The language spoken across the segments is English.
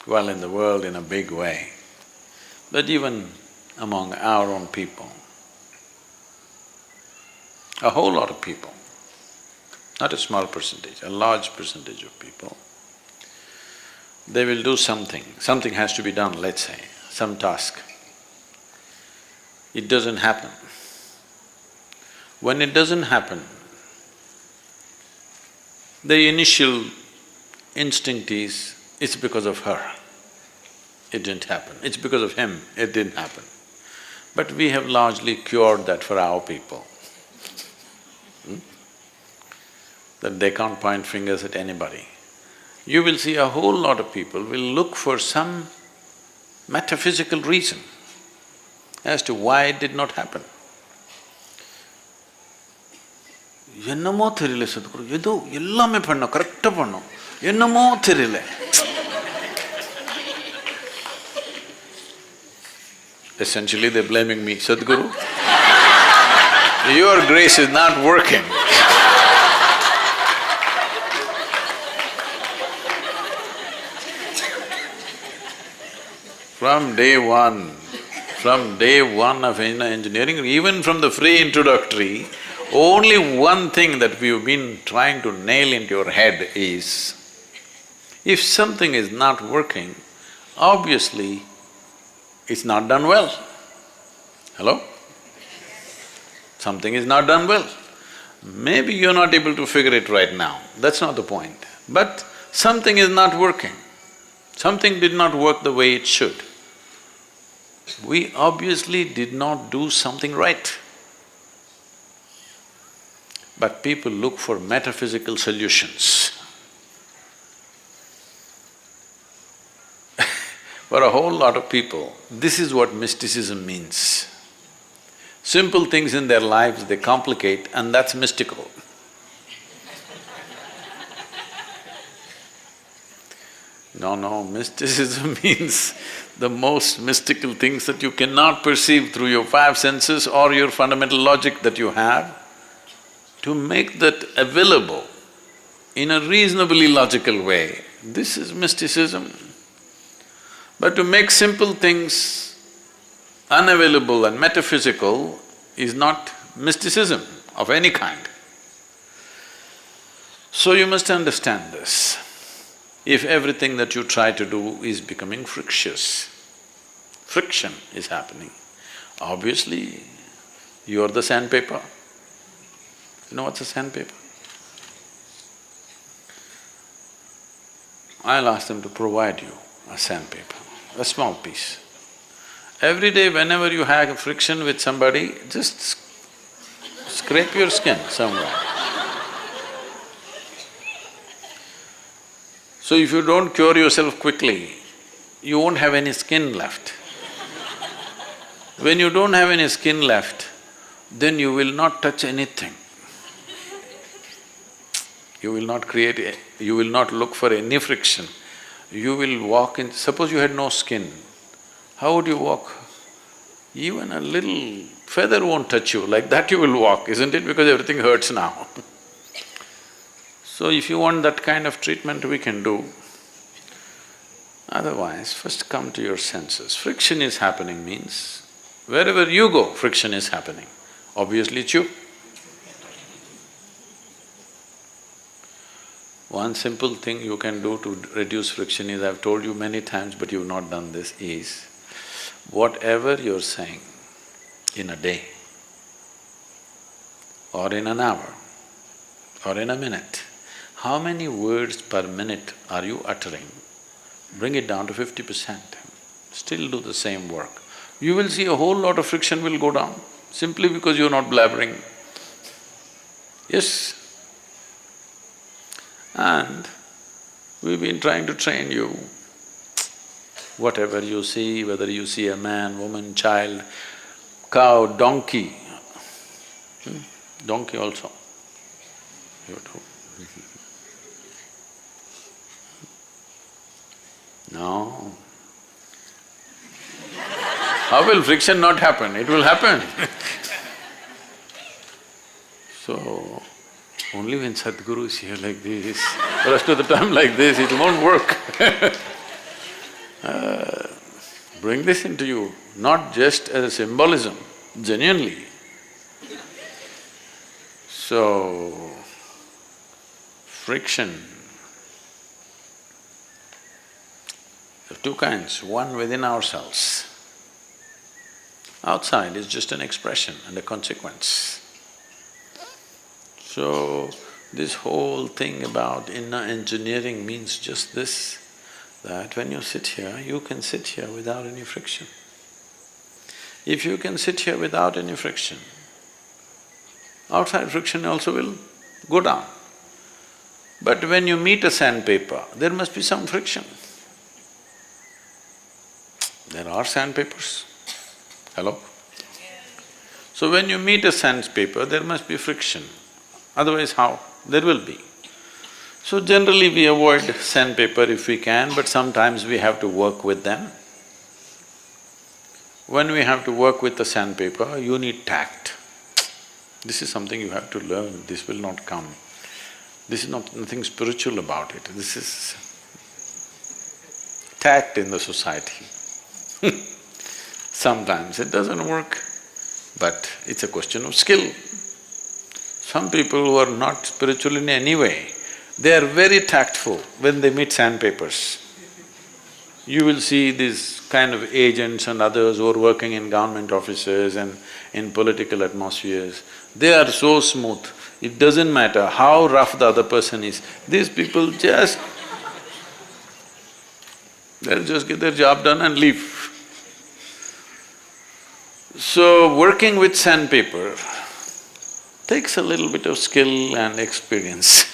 well in the world in a big way, but even among our own people, a whole lot of people, not a small percentage, a large percentage of people, they will do something, something has to be done, let's say, some task. It doesn't happen. When it doesn't happen, the initial instinct is, it's because of her, it didn't happen. It's because of him, it didn't happen. But we have largely cured that for our people. That they can't point fingers at anybody. You will see a whole lot of people will look for some metaphysical reason as to why it did not happen. என்னமோ தெரியல சத்குரு, ஏதோ எல்லாமே பண்ணோம், கரெக்டா பண்ணோம், என்னமோ தெரியல. Essentially they're blaming me, Sadhguru, your grace is not working. From day one of engineering, even from the free introductory, only one thing that we've been trying to nail into your head is, if something is not working, obviously it's not done well. Hello? Something is not done well. Maybe you're not able to figure it right now, that's not the point. But something is not working. Something did not work the way it should. We obviously did not do something right. But people look for metaphysical solutions. For a whole lot of people, this is what mysticism means. Simple things in their lives they complicate and that's mystical. No, mysticism means the most mystical things that you cannot perceive through your five senses or your fundamental logic that you have. To make that available in a reasonably logical way, this is mysticism. But to make simple things unavailable and metaphysical is not mysticism of any kind. So you must understand this. If everything that you try to do is becoming frictious, friction is happening, obviously you're the sandpaper. You know what's a sandpaper? I'll ask them to provide you a sandpaper, a small piece. Every day whenever you have a friction with somebody, just scrape your skin somewhere. So if you don't cure yourself quickly, you won't have any skin left. When you don't have any skin left, then you will not touch anything. You will not you will not look for any friction. You will walk in… Suppose you had no skin, how would you walk? Even a little feather won't touch you, like that you will walk, isn't it? Because everything hurts now. So if you want that kind of treatment, we can do. Otherwise, first come to your senses. Friction is happening means, wherever you go, friction is happening. Obviously it's you. One simple thing you can do to reduce friction is, I've told you many times but you've not done this, is whatever you're saying in a day or in an hour or in a minute, how many words per minute are you uttering? Bring it down to 50%, still do the same work. You will see a whole lot of friction will go down, simply because you're not blabbering. Yes. And we've been trying to train you. Whatever you see, whether you see a man, woman, child, cow, donkey, donkey also, you do. No. How will friction not happen? It will happen. So, only when Sadhguru is here like this, the rest of the time like this, it won't work. Bring this into you, not just as a symbolism, genuinely. So, friction, there are two kinds, one within ourselves. Outside is just an expression and a consequence. So, this whole thing about inner engineering means just this, that when you sit here, you can sit here without any friction. If you can sit here without any friction, outside friction also will go down. But when you meet a sandpaper, there must be some friction. There are sandpapers. Hello? So when you meet a sandpaper, there must be friction. Otherwise how? There will be. So generally we avoid sandpaper if we can, but sometimes we have to work with them. When we have to work with the sandpaper, you need tact. This is something you have to learn, this will not come. This is nothing spiritual about it, this is tact in the society. Sometimes it doesn't work, but it's a question of skill. Some people who are not spiritual in any way, they are very tactful when they meet sandpapers. You will see these kind of agents and others who are working in government offices and in political atmospheres, they are so smooth. It doesn't matter how rough the other person is, these people just… they'll just get their job done and leave. So, working with sandpaper takes a little bit of skill and experience.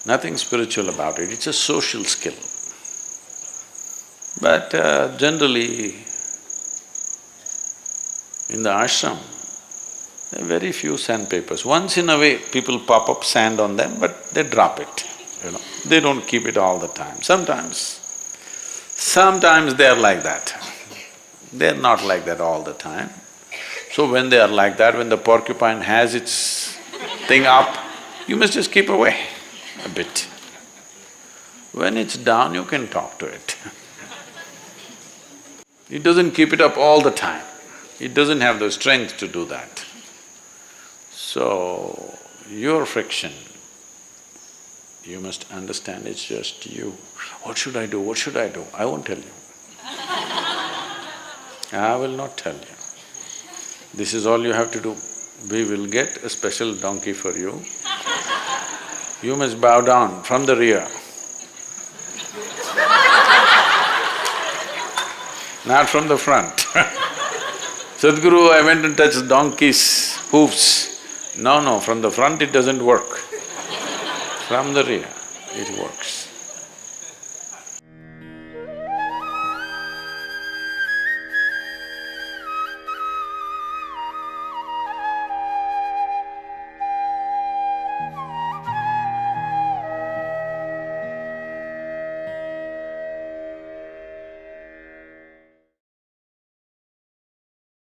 Nothing spiritual about it, it's a social skill. But generally, in the ashram, there are very few sandpapers. Once in a way, people pop up sand on them, but they drop it, you know. They don't keep it all the time. Sometimes they are like that. They're not like that all the time. So when they are like that, when the porcupine has its thing up, you must just keep away a bit. When it's down, you can talk to it. It doesn't keep it up all the time. It doesn't have the strength to do that. So, your friction, you must understand it's just you. What should I do? What should I do? I won't tell you. I will not tell you. This is all you have to do. We will get a special donkey for you. You must bow down from the rear. Not from the front. Sadhguru, I went and touched donkey's hoofs. No, from the front it doesn't work. From the rear, it works.